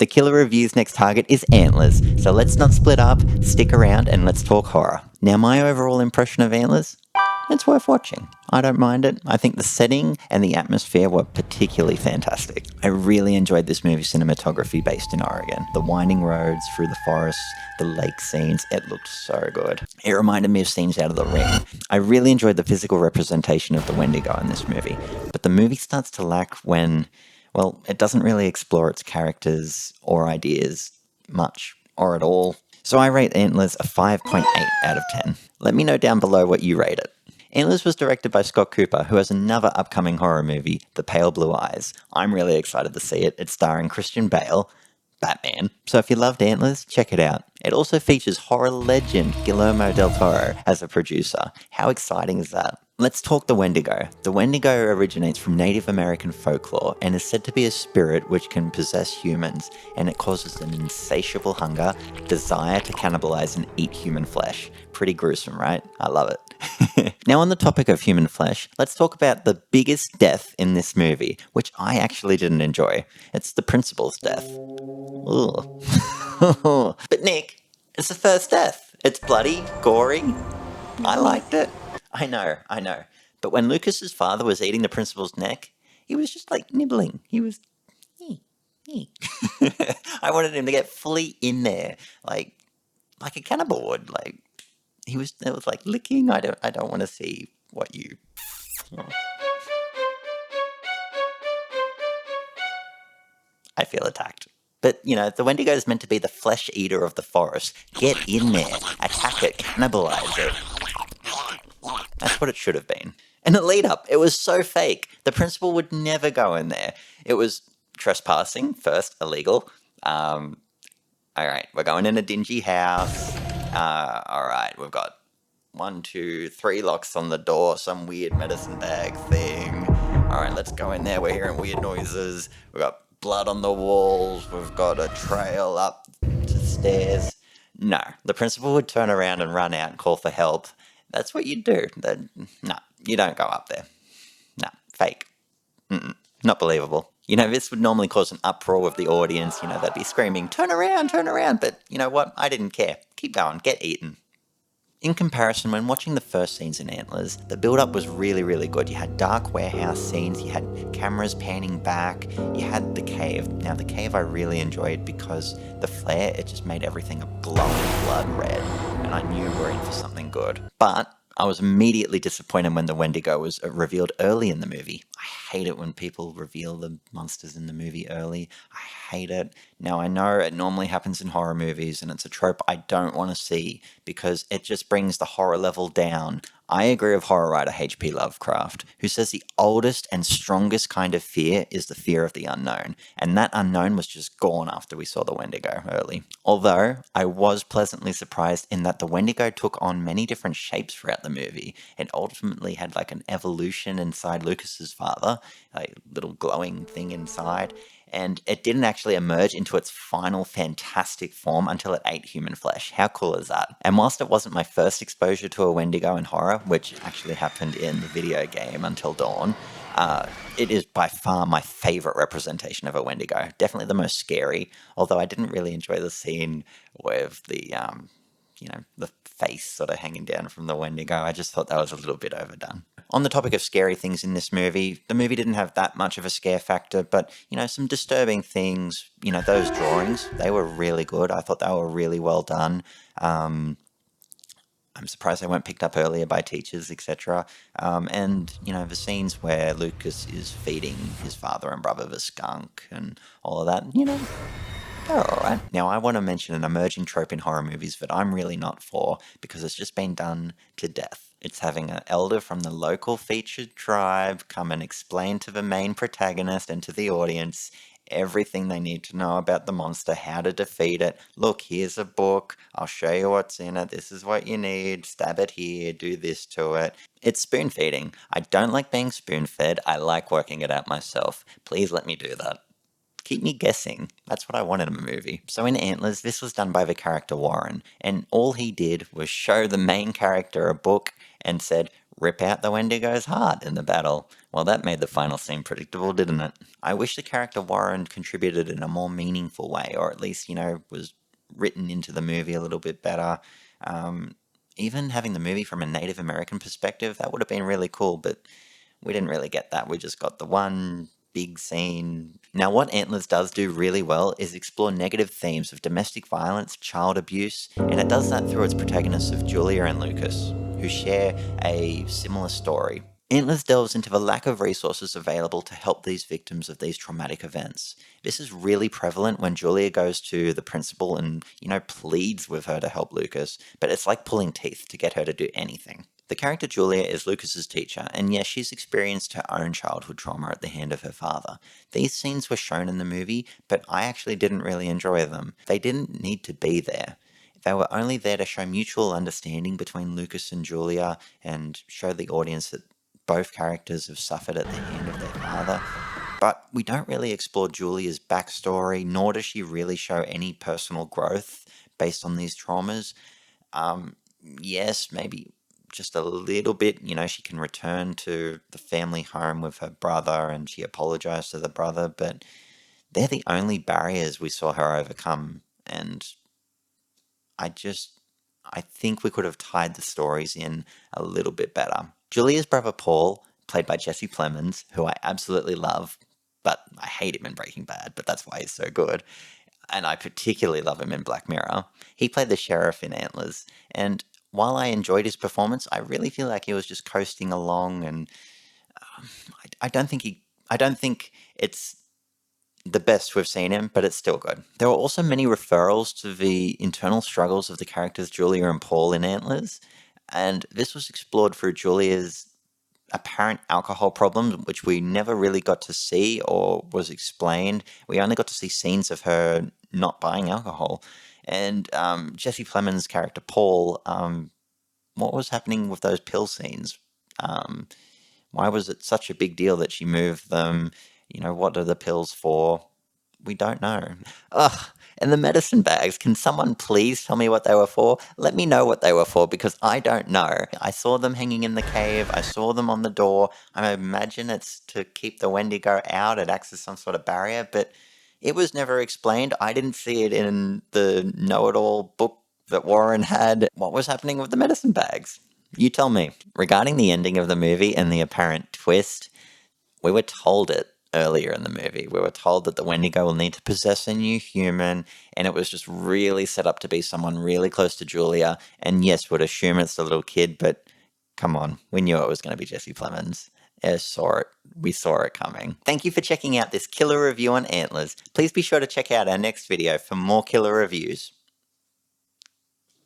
The Killer Review's next target is Antlers, so let's not split up, stick around, and let's talk horror. Now, my overall impression of Antlers? It's worth watching. I don't mind it. I think the setting and the atmosphere were particularly fantastic. I really enjoyed this movie's cinematography based in Oregon. The winding roads through the forests, the lake scenes, it looked so good. It reminded me of scenes out of The Ring. I really enjoyed the physical representation of the Wendigo in this movie, but the movie starts to lack when, well, it doesn't really explore its characters or ideas much, or at all. So I rate Antlers a 5.8 out of 10. Let me know down below what you rate it. Antlers was directed by Scott Cooper, who has another upcoming horror movie, The Pale Blue Eyes. I'm really excited to see it. It's starring Christian Bale, Batman. So if you loved Antlers, check it out. It also features horror legend Guillermo del Toro as a producer. How exciting is that? Let's talk the Wendigo. The Wendigo originates from Native American folklore and is said to be a spirit which can possess humans, and it causes an insatiable hunger, desire to cannibalize and eat human flesh. Pretty gruesome, right? I love it. Now, on the topic of human flesh, let's talk about the biggest death in this movie, which I actually didn't enjoy. It's the principal's death. Ugh. But Nick, it's the first death. It's bloody, gory. I liked it. I know. But when Lucas's father was eating the principal's neck, he was just like nibbling. He was... I wanted him to get fully in there, like a cannibal would. Like, it was like licking. I don't want to see what you... Oh. I feel attacked. But, the Wendigo is meant to be the flesh eater of the forest. Get in there, attack it, cannibalize it. That's what it should have been. And the lead up, it was so fake. The principal would never go in there. It was trespassing, first, illegal. Alright, we're going in a dingy house. Alright, we've got 1, 2, 3 locks on the door, some weird medicine bag thing. Alright, let's go in there, we're hearing weird noises. We've got blood on the walls, we've got a trail up to stairs. No, the principal would turn around and run out and call for help. That's what you do. No, you don't go up there. No, fake. Not believable. This would normally cause an uproar with the audience. They'd be screaming, turn around. But you know what? I didn't care. Keep going. Get eaten. In comparison, when watching the first scenes in Antlers, the build-up was really, really good. You had dark warehouse scenes, you had cameras panning back, you had the cave. Now, the cave I really enjoyed because the flare, it just made everything a glowing blood red, and I knew we were in for something good. But I was immediately disappointed when the Wendigo was revealed early in the movie. I hate it when people reveal the monsters in the movie early. I hate it. Now, I know it normally happens in horror movies, and it's a trope I don't want to see because it just brings the horror level down. I agree with horror writer H.P. Lovecraft, who says the oldest and strongest kind of fear is the fear of the unknown, and that unknown was just gone after we saw the Wendigo early. Although, I was pleasantly surprised in that the Wendigo took on many different shapes throughout the movie. It ultimately had like an evolution inside Lucas's father, a little glowing thing inside, and it didn't actually emerge into its final fantastic form until it ate human flesh. How cool is that? And whilst it wasn't my first exposure to a Wendigo in horror, which actually happened in the video game Until Dawn, it is by far my favourite representation of a Wendigo. Definitely the most scary, although I didn't really enjoy the scene with the face sort of hanging down from the Wendigo. I just thought that was a little bit overdone. On the topic of scary things in this movie, the movie didn't have that much of a scare factor, but, some disturbing things, those drawings, they were really good. I thought they were really well done. I'm surprised they weren't picked up earlier by teachers, etc. And, the scenes where Lucas is feeding his father and brother the skunk and all of that, they're alright. Now, I want to mention an emerging trope in horror movies that I'm really not for because it's just been done to death. It's having an elder from the local featured tribe come and explain to the main protagonist and to the audience everything they need to know about the monster, how to defeat it. Look, here's a book. I'll show you what's in it. This is what you need. Stab it here. Do this to it. It's spoon feeding. I don't like being spoon fed. I like working it out myself. Please let me do that. Keep me guessing. That's what I want in a movie. So in Antlers, this was done by the character Warren, and all he did was show the main character a book and said, rip out the Wendigo's heart in the battle. Well, that made the final scene predictable, didn't it? I wish the character Warren contributed in a more meaningful way, or at least, was written into the movie a little bit better. Even having the movie from a Native American perspective, that would have been really cool, but we didn't really get that. We just got the one big scene. Now, what Antlers does do really well is explore negative themes of domestic violence, child abuse, and it does that through its protagonists of Julia and Lucas, who share a similar story. Antlers delves into the lack of resources available to help these victims of these traumatic events. This is really prevalent when Julia goes to the principal and, pleads with her to help Lucas, but it's like pulling teeth to get her to do anything. The character Julia is Lucas's teacher, and yes, she's experienced her own childhood trauma at the hand of her father. These scenes were shown in the movie, but I actually didn't really enjoy them. They didn't need to be there. They were only there to show mutual understanding between Lucas and Julia and show the audience that both characters have suffered at the hand of their father. But we don't really explore Julia's backstory, nor does she really show any personal growth based on these traumas. Yes, maybe just a little bit, she can return to the family home with her brother and she apologized to the brother, but they're the only barriers we saw her overcome. And I think we could have tied the stories in a little bit better. Julia's brother Paul, played by Jesse Plemons, who I absolutely love, but I hate him in Breaking Bad, but that's why he's so good. And I particularly love him in Black Mirror. He played the sheriff in Antlers, and while I enjoyed his performance, I really feel like he was just coasting along, and I don't think it's the best we've seen him, but it's still good. There are also many referrals to the internal struggles of the characters Julia and Paul in Antlers, and this was explored through Julia's apparent alcohol problems, which we never really got to see or was explained. We only got to see scenes of her not buying alcohol. And Jesse Plemons' character Paul, what was happening with those pill scenes? Why was it such a big deal that she moved them? What are the pills for? We don't know. Ugh. And the medicine bags, can someone please tell me what they were for? Let me know what they were for, because I don't know. I saw them hanging in the cave. I saw them on the door. I imagine it's to keep the Wendigo out. It acts as some sort of barrier, but it was never explained. I didn't see it in the know-it-all book that Warren had. What was happening with the medicine bags? You tell me. Regarding the ending of the movie and the apparent twist, we were told it earlier in the movie. We were told that the Wendigo will need to possess a new human, and it was just really set up to be someone really close to Julia. And yes, we'd assume it's the little kid, but come on, we knew it was going to be Jesse Plemons. We saw it coming. Thank you for checking out this killer review on Antlers. Please be sure to check out our next video for more killer reviews.